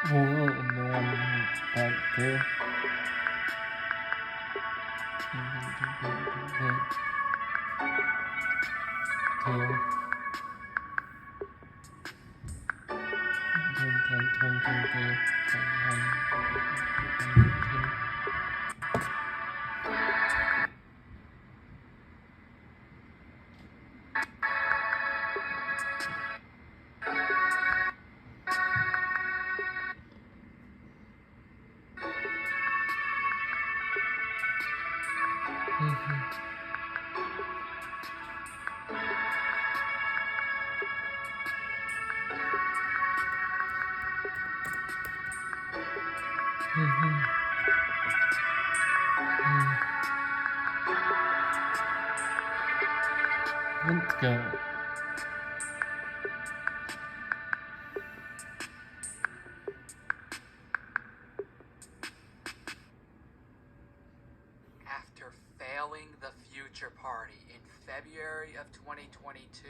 Oh, no, back there. Tail. Let's go. After failing the future party in February of 2022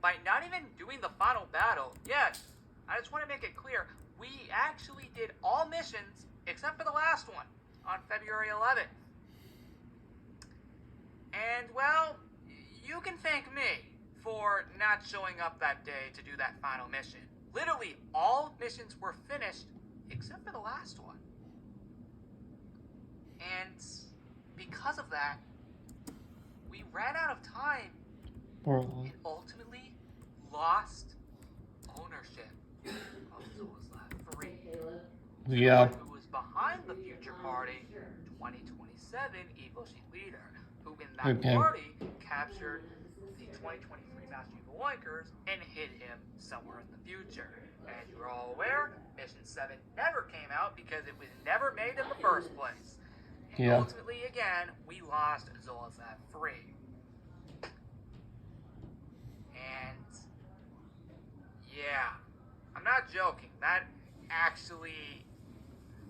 by not even doing the final battle, yes, I just want to make it clear, we actually did all missions except for the last one on February 11th. And well, you can thank me for not showing up that day to do that final mission. Literally, all missions were finished except for the last one. And because of that, we ran out of time and ultimately lost ownership of Zoes Lab 3. Yeah. Who was behind the future party, 2027 Evil Sheet Leader, who in that party captured the 2023 Master Evil Oinkers and hid him somewhere in the future. As you're all aware, Mission 7 never came out because it was never made in the first place. And ultimately, again, we lost Zoes Lab 3. And yeah, I'm not joking. That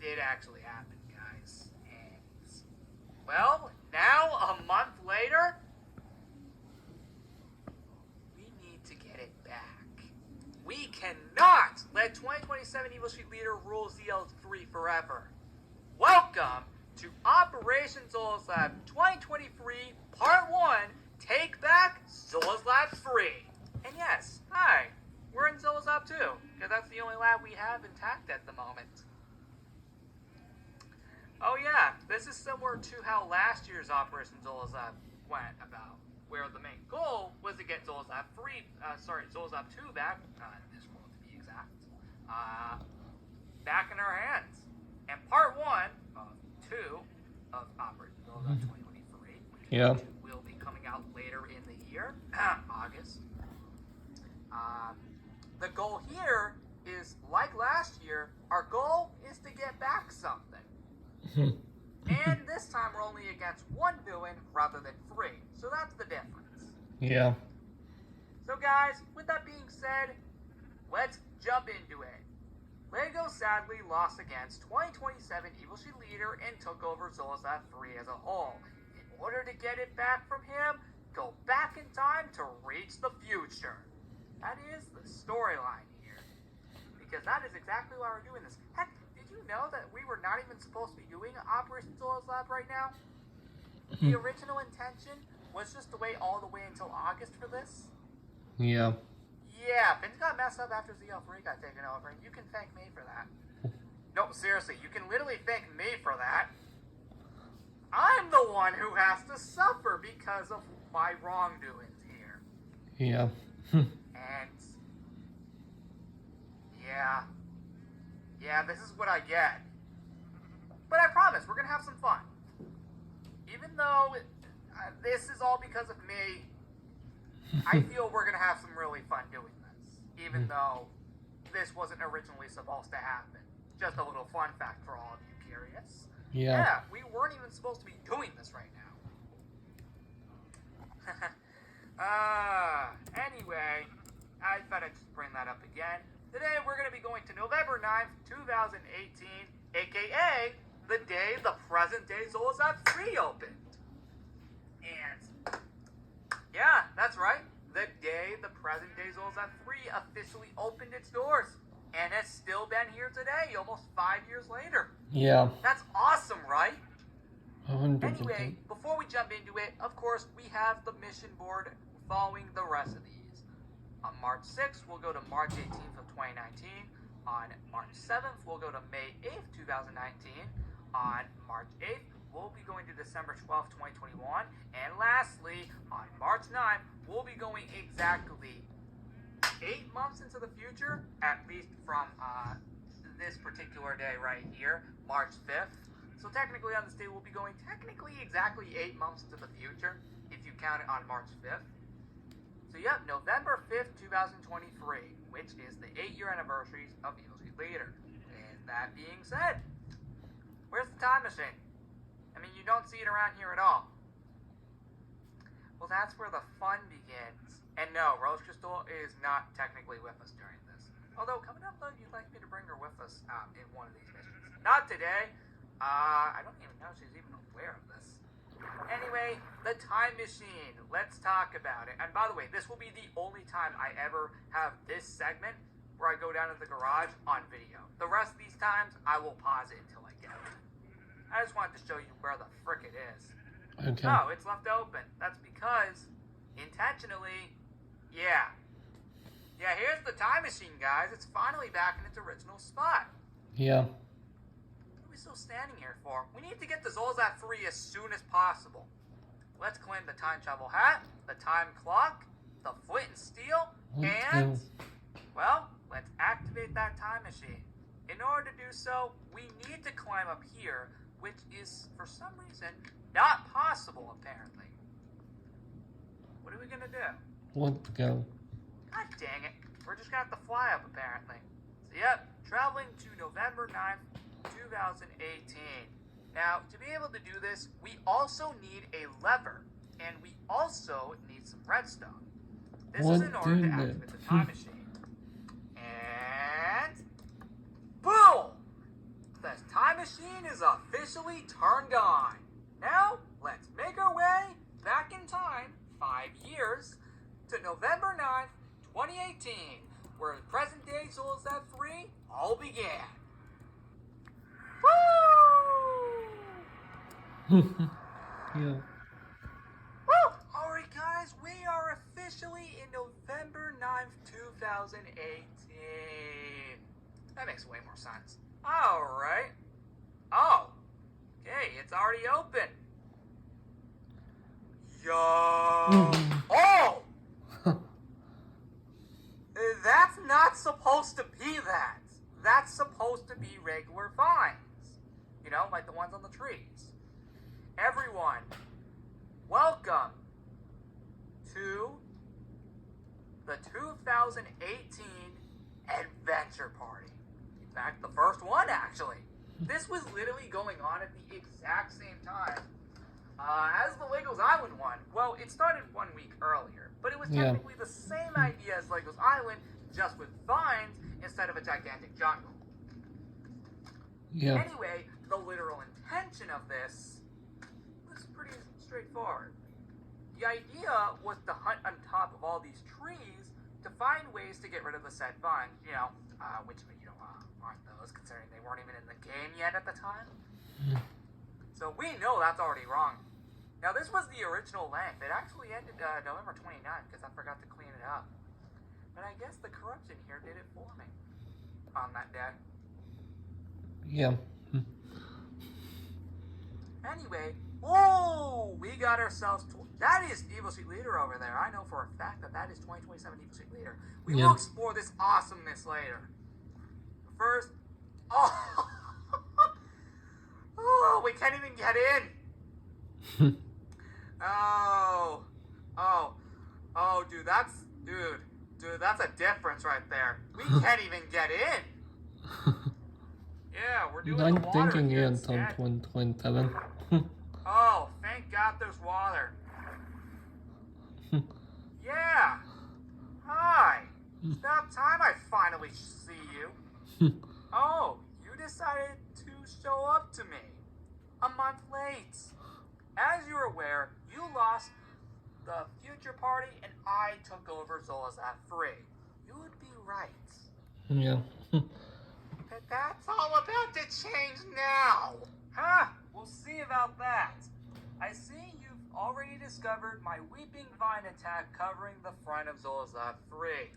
did actually happen, guys. And well, now a month later, we need to get it back. We cannot let 2027 Evil Street Leader rule ZL3 forever. Welcome to Operation Zoes Lab 2023 Part 1, Take Back Zoes Lab 3. And yes, hi, we're in Zoes Lab 2, because that's the only lab we have intact at the moment. Oh yeah, this is similar to how last year's Operation Zoes Lab went about, where the main goal was to get Zoes Lab 2 back, this world to be exact, back in our hands. And Part 1 of 2 of Operation Zoes Lab 2023, which will be coming out later in the year, August. The goal here is, like last year, our goal is to get back something. And this time we're only against one villain rather than 3, so that's the difference. Yeah. So guys, with that being said, let's jump into it. Lego sadly lost against 2027 Evil Sheet Leader and took over Zoes Lab 3 as a whole. In order to get it back from him, go back in time to reach the future. That is the storyline here. Because that is exactly why we're doing this. Heck, did you know that we were not even supposed to be doing Operation Zoes Lab right now? The original intention was just to wait all the way until August for this. Yeah. Yeah, things got messed up after ZL3 got taken over, and you can thank me for that. No, seriously, you can literally thank me for that. I'm the one who has to suffer because of my wrongdoings here. Yeah. And yeah, this is what I get. But I promise, we're gonna have some fun. Even though this is all because of me, I feel we're gonna have some really fun doing this. Even though this wasn't originally supposed to happen. Just a little fun fact for all of you curious. Yeah, we weren't even supposed to be doing this right now. Anyway, I thought I'd just bring that up again. Today we're going to be going to November 9th, 2018, aka the day the present-day Zoes Lab 3 opened. And yeah, that's right. The day the present-day Zoes Lab 3 officially opened its doors. and has still been here today, almost 5 years later. Yeah. That's awesome, right? 100%. Anyway, before we jump into it, of course, we have the mission board following the rest of these. On March 6th, we'll go to March 18th of 2019. On March 7th, we'll go to May 8th, 2019. On March 8th, we'll be going to December 12th, 2021. And lastly, on March 9th, we'll be going exactly 8 months into the future, at least from this particular day right here, March 5th. So technically on this day, we'll be going exactly 8 months into the future, if you count it on March 5th. So yep, November 5th, 2023, which is the 8-year anniversary of Evil Street Leader. And that being said, where's the time machine? I mean, you don't see it around here at all. Well, that's where the fun begins. And no, Rose Crystal is not technically with us during this. Although, coming up though, you'd like me to bring her with us in one of these missions. Not today. I don't even know if she's even aware of this. Anyway, the time machine. Let's talk about it. And by the way, this will be the only time I ever have this segment where I go down to the garage on video. The rest of these times, I will pause it until I get it. I just wanted to show you where the frick it is. Okay. Oh, it's left open. That's because, intentionally, yeah, here's the time machine, guys. It's finally back in its original spot. Yeah. What are we still standing here for? We need to get the Zoes at 3 as soon as possible. Let's claim the time travel hat, the time clock, the flint and steel, and, well, let's activate that time machine. In order to do so, we need to climb up here, which is, for some reason, not possible, apparently. What are we gonna do? Let's go. God dang it. We're just gonna have to fly up, apparently. So, yep, traveling to November 9th, 2018. Now, to be able to do this, we also need a lever, and we also need some redstone. This is in order to activate the time machine. And boom! The time machine is officially turned on. Now, let's make our way back in time 5 years to November 9th, 2018, where the present day Zoes Z3 all began. Woo! Yeah. Woo! Alright guys, we are officially in November 9th, 2018. That makes way more sense. Alright. Oh. Okay, it's already open. Yo. Oh! That's not supposed to be that. That's supposed to be regular vines. You know, like the ones on the trees. Everyone, welcome to the 2018 Adventure Party. In fact, the first one, actually. This was literally going on at the exact same time as the Legos Island one. Well, it started 1 week earlier, but it was technically the same idea as Legos Island, just with vines instead of a gigantic jungle. Yeah. Anyway, the literal intention of this was pretty straightforward. The idea was to hunt on top of all these trees to find ways to get rid of the said vines, which, aren't those, considering they weren't even in the game yet at the time. So we know that's already wrong. Now, this was the original length. It actually ended November 29th because I forgot to clean it up. But I guess the corruption here did it for me on that day. Yeah. Anyway, whoa! We got ourselves... that is Evil Street Leader over there. I know for a fact that is 2027 Evil Street Leader. We will explore this awesomeness later. First... oh! Oh, we can't even get in! Oh, dude, that's a difference right there. We can't even get in! Yeah, we're doing the water thinking here until instead. 2027. Oh, thank God there's water. Yeah. Hi. It's about time I finally see you. Oh, you decided to show up to me. A month late. As you're aware, you lost the future party and I took over Zoes at 3. You would be right. Yeah. But that's all about to change now. Huh? We'll see about that. I see you've already discovered my Weeping Vine attack covering the front of Zoes Lab 3.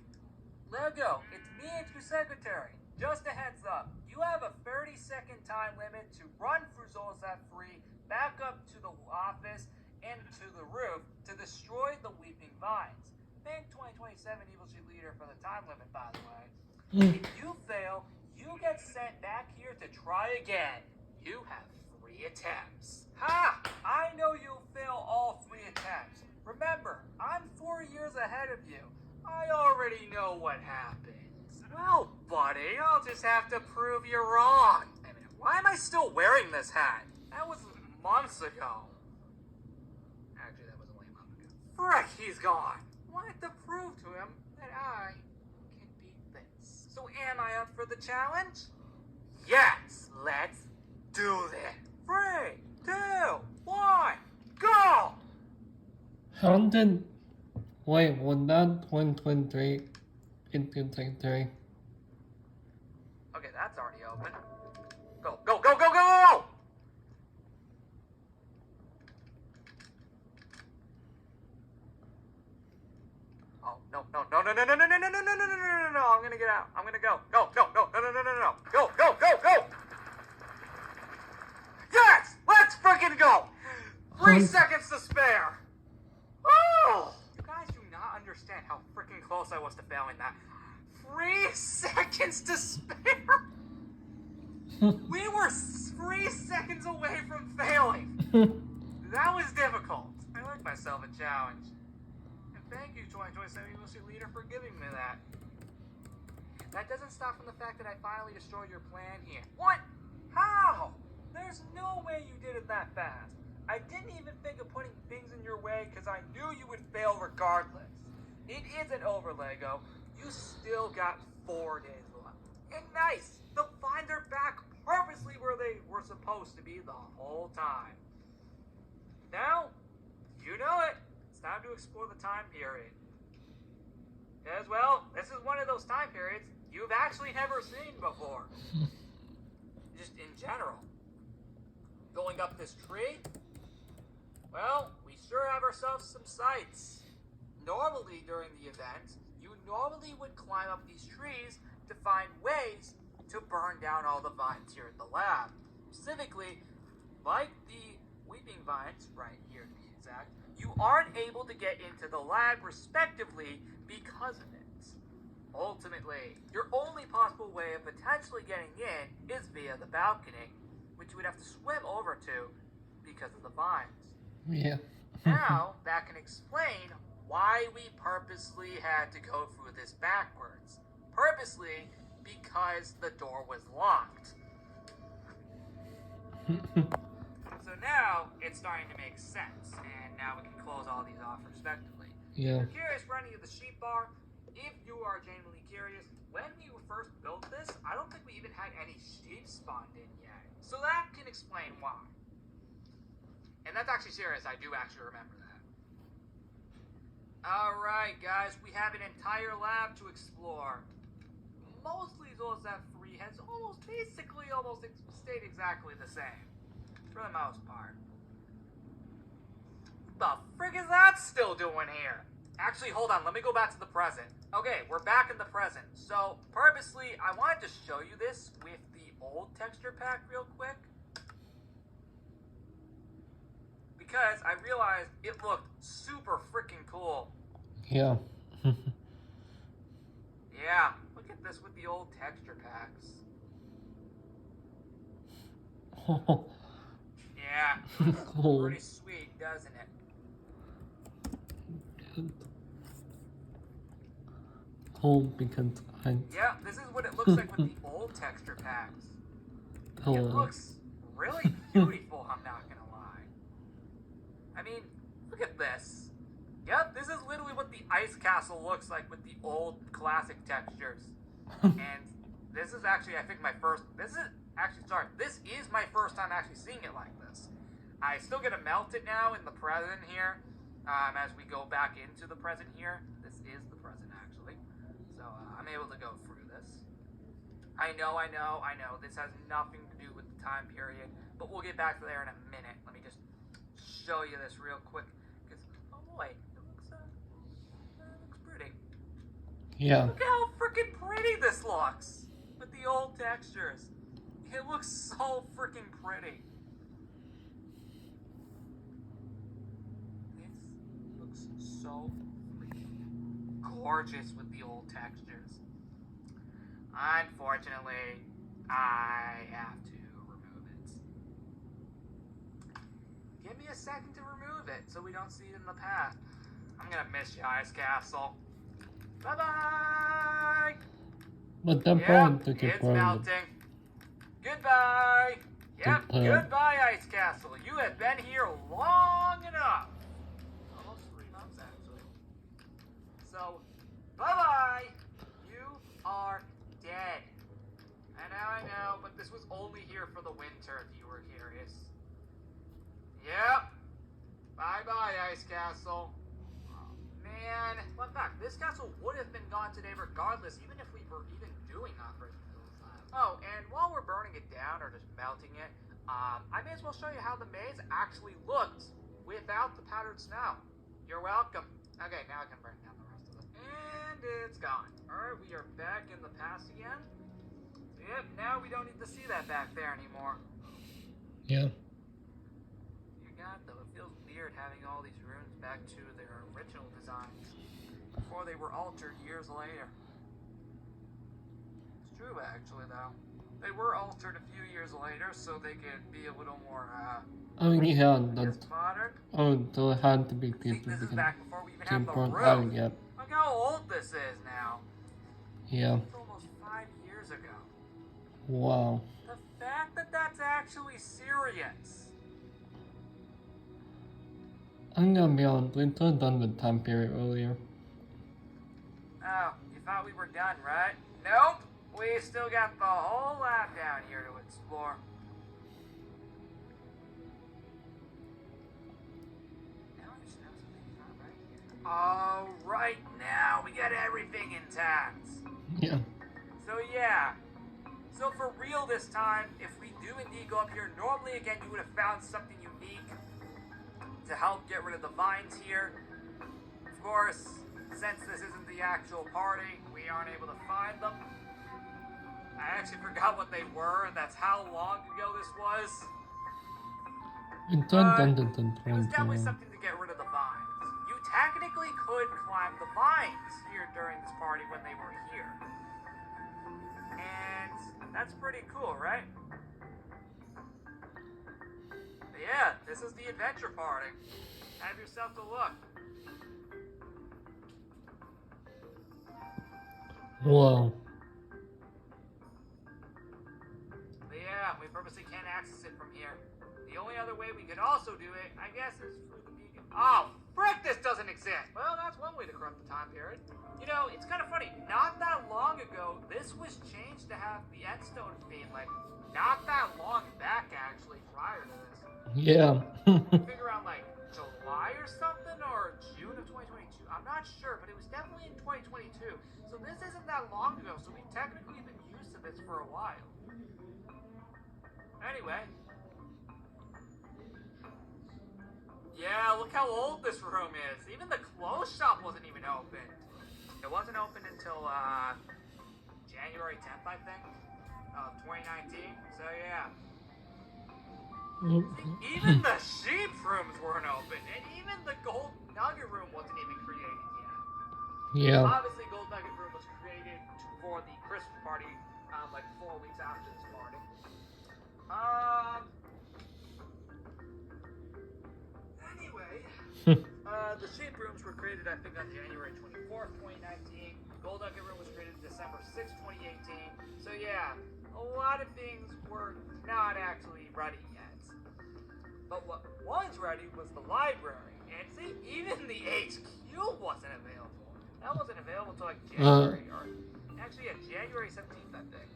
Lego, it's me and your secretary. Just a heads up, you have a 30-second time limit to run through Zoes Lab 3, back up to the office, and to the roof to destroy the Weeping Vines. Thank 2027 Evil Sheet Leader for the time limit, by the way. If you fail, you get sent back here to try again. You have 3 attempts. Ha! I know you'll fail all 3 attempts. Remember, I'm 4 years ahead of you. I already know what happens. Well, buddy, I'll just have to prove you're wrong. I mean, why am I still wearing this hat? That was months ago. Actually, that was only a month ago. Frick, he's gone. Wanted to prove to him that I can beat this. So am I up for the challenge? Yes, let's do this. 3, 2, 1, go! How did... Wait, was that 2023 into 23? Okay, that's already open. Go, go, go, go, go! Oh, no, no, no, no, no, no, no, no, no, no, no, no, no, no, no, no, I'm gonna get out. I'm gonna go. Go, no, no, no, no, no, no, no. Go, go, go, go! Yes! Let's freaking go! 3 seconds to spare! Oh! You guys do not understand how freaking close I was to failing that. 3 seconds to spare! We were 3 seconds away from failing! That was difficult. I like myself a challenge. And thank you, 2027 Evil Sheet Leader, for giving me that. That doesn't stop from the fact that I finally destroyed your plan here. What? How? There's no way you did it that fast. I didn't even think of putting things in your way because I knew you would fail regardless. It isn't over, Lego. You still got 4 days left. And nice, the vines are back purposely where they were supposed to be the whole time. Now, you know it. It's time to explore the time period. As well, this is one of those time periods you've actually never seen before. Just in general. Going up this tree? Well, we sure have ourselves some sights. Normally during the event, you normally would climb up these trees to find ways to burn down all the vines here at the lab. Specifically, like the Weeping Vines, right here to be exact, you aren't able to get into the lab respectively because of it. Ultimately, your only possible way of potentially getting in is via the balcony, which you would have to swim over to because of the vines. Yeah. Now, that can explain why we purposely had to go through this backwards. Purposely because the door was locked. So now, it's starting to make sense, and now we can close all these off respectively. Yeah. If you're curious for any of the sheep bar, if you are genuinely curious, when we first built this, I don't think we even had any sheep spawned in yet. So that can explain why. And that's actually serious, I do actually remember that. Alright guys, we have an entire lab to explore. Mostly Zoes F3 has almost stayed exactly the same. For the most part. The frick is that still doing here? Actually, hold on, let me go back to the present. Okay, we're back in the present. So, purposely, I wanted to show you this with the old texture pack real quick. Because I realized it looked super freaking cool. Yeah. Yeah, look at this with the old texture packs. Yeah, Cool. pretty sweet, doesn't it? Cool because I... Yeah, this is what it looks like with the old texture packs. Oh. It looks really beautiful, I'm not gonna lie. I mean, look at this. Yep, this is literally what the ice castle looks like with the old classic textures. And this is actually, I think, this is my first time actually seeing it like this. I still get to melt it now in the present here. As we go back into the present here. This is the present, actually. So, I'm able to go through this. I know. This has nothing to do with the time period, but we'll get back to there in a minute. Let me just show you this real quick, because, oh boy, it looks pretty. Yeah. Look how freaking pretty this looks with the old textures. It looks so freaking pretty. This looks so freaking gorgeous with the old textures. Unfortunately, I have to remove it. Give me a second to remove it so we don't see it in the path. I'm gonna miss you, Ice Castle. Bye-bye! But the Yep, point to get it's melting. Goodbye! Yep, goodbye, Ice Castle. You have been here long enough. Almost 3 months, actually. So, bye-bye! You are dead. I know, but this was only here for the winter, if you were curious. Yep. Bye-bye, Ice Castle. Oh, man. Fun fact, this castle would have been gone today regardless, even if we were even doing Operation Phil's Lab. Oh, and while we're burning it down, or just melting it, I may as well show you how the maze actually looked without the powdered snow. You're welcome. Okay, now I can burn down the rest of it. And it's gone. Alright, we are back in the past again. Yep, now we don't need to see that back there anymore. Yeah. Dear God, though, it feels weird having all these runes back to their original designs before they were altered years later. It's true, actually, though. They were altered a few years later so they could be a little more, I mean, yeah, that. modern. Oh, so it had to be See, people this is because back before we even had the out room. yet. Look how old this is now. Yeah. It's almost 5 years ago. Wow. The fact that that's actually serious. I'm gonna be honest, we could have done the time period earlier. Oh, you thought we were done, right? Nope. We still got the whole lab down here to explore. Now I just know something's not right here. Oh, right now we got everything intact. Yeah. So yeah. So for real this time, if we do indeed go up here, normally again you would have found something unique to help get rid of the vines here. Of course, since this isn't the actual party, we aren't able to find them. I actually forgot what they were, and that's how long ago this was. It was definitely something to get rid of the vines. You technically could climb the vines here during this party when they were here. And that's pretty cool, right? But yeah, this is the adventure party. Have yourself a look. Whoa. But yeah, we purposely can't access it from here. The only other way we could also do it, I guess, is through the beacon. Oh, frick, this doesn't exist! Well, that's one way to corrupt the time period. You know, it's kind of funny. Not that long ago, this was changed to have the endstone theme. Like, not that long back, actually, prior to this. Yeah. I think around, like, July or something, or June of 2022. I'm not sure, but it was definitely in 2022. So this isn't that long ago, so we've technically been used to this for a while. Anyway. Yeah, look how old this room is. Even the clothes shop wasn't even open. It wasn't open until, January 10th, I think, of 2019. So, yeah. Even the sheep rooms weren't open, and even the gold nugget room wasn't even created yet. Yeah. Obviously, gold nugget room was created for the Christmas party, like 4 weeks after this party. Anyway, the sheep rooms were created, I think, on January 24th, 2019. Gold nugget room was created December 6th, 2018. So yeah, a lot of things were not actually ready yet. But what was ready was the library. And see, even the HQ wasn't available. That wasn't available until like January, or actually January 17th, I think.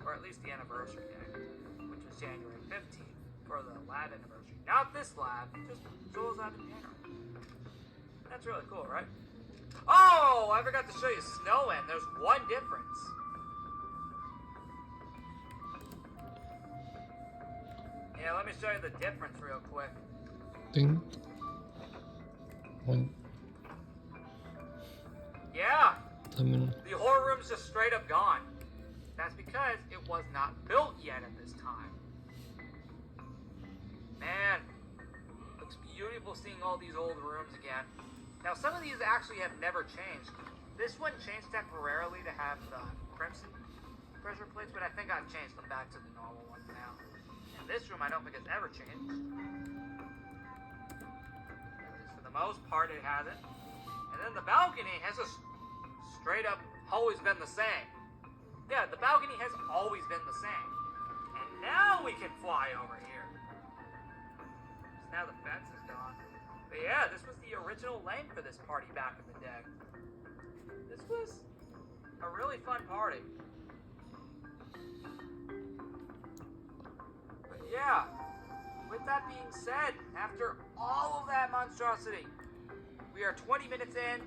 Or at least the anniversary day, which was January 15th for the lab anniversary. Not this lab, just Zoes lab in general. That's really cool, right? Oh, I forgot to show you Snow End. There's one difference. Yeah, let me show you the difference real quick. Ding. One. Yeah, Lemon. the horror room's just straight up gone. That's because it was not built yet at this time. Man, looks beautiful seeing all these old rooms again. Now, some of these actually have never changed. This one changed temporarily to have the crimson pressure plates, but I think I've changed them back to the normal ones now. And this room I don't think it's ever changed. At least for the most part it hasn't. And then the balcony has just straight up always been the same. Yeah, the balcony has always been the same. And now we can fly over here. So now the fence is gone. But yeah, this was the original lane for this party back in the day. This was a really fun party. But yeah, with that being said, after all of that monstrosity, we are 20 minutes in,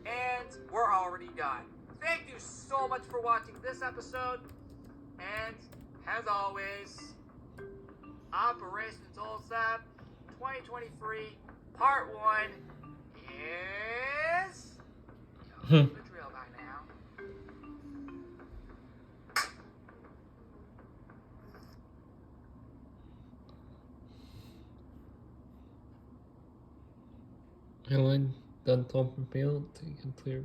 and we're already done. Thank you so much for watching this episode, and as always, Operation Zoes 2023 Part 1 is... You know the drill by now. Helen, done top and failed to clear.